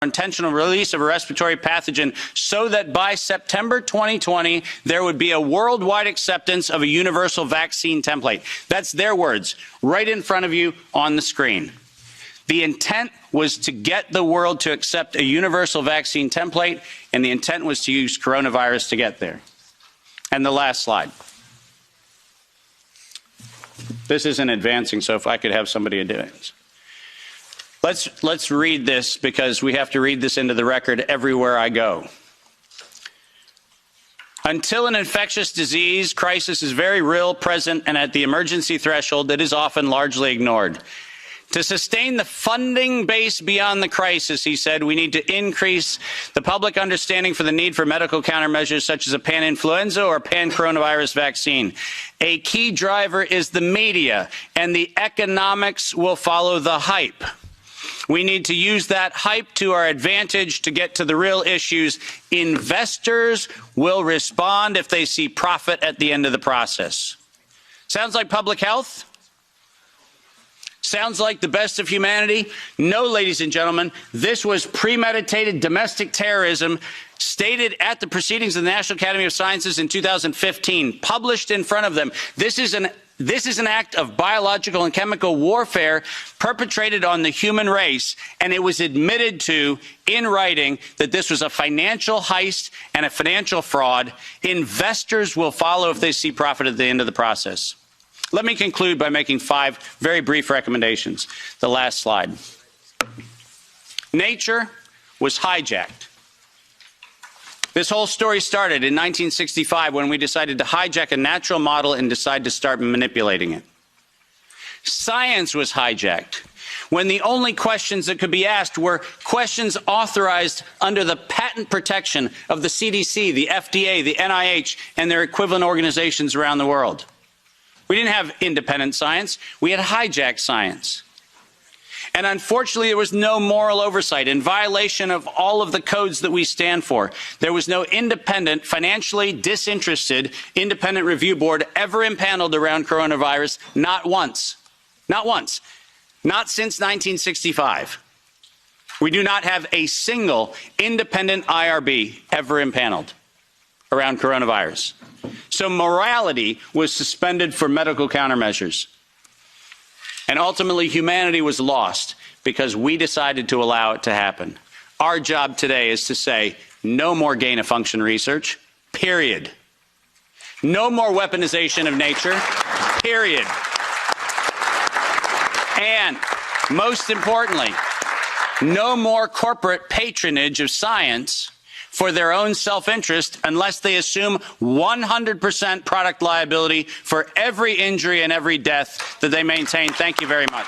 intentional release of a respiratory pathogen so that by September 2020, there would be a worldwide acceptance of a universal vaccine template. That's their words, right in front of you on the screen. The intent was to get the world to accept a universal vaccine template, and the intent was to use coronavirus to get there. And the last slide. This isn't advancing, so if I could have somebody do it. Let's read this, because we have to read this into the record everywhere I go. Until an infectious disease crisis is very real, present, and at the emergency threshold, it is often largely ignored. To sustain the funding base beyond the crisis, he said, we need to increase the public understanding for the need for medical countermeasures such as a pan-influenza or pan-coronavirus vaccine. A key driver is the media, and the economics will follow the hype. We need to use that hype to our advantage to get to the real issues. Investors will respond if they see profit at the end of the process. Sounds like public health? Sounds like the best of humanity? No, ladies and gentlemen, this was premeditated domestic terrorism stated at the proceedings of the National Academy of Sciences in 2015, published in front of them. This is an act of biological and chemical warfare perpetrated on the human race, and it was admitted to in writing that this was a financial heist and a financial fraud. Investors will follow if they see profit at the end of the process. Let me conclude by making 5 very brief recommendations. The last slide. Nature was hijacked. This whole story started in 1965 when we decided to hijack a natural model and decide to start manipulating it. Science was hijacked when the only questions that could be asked were questions authorized under the patent protection of the CDC, the FDA, the NIH, and their equivalent organizations around the world. We didn't have independent science. We had hijacked science. And unfortunately, there was no moral oversight in violation of all of the codes that we stand for. There was no independent, financially disinterested, independent review board ever impaneled around coronavirus, not once. Not once. Not since 1965. We do not have a single independent IRB ever impaneled around coronavirus. So morality was suspended for medical countermeasures. And ultimately, humanity was lost because we decided to allow it to happen. Our job today is to say, no more gain-of-function research, period. No more weaponization of nature, period. And most importantly, no more corporate patronage of science for their own self-interest unless they assume 100% product liability for every injury and every death that they maintain. Thank you very much.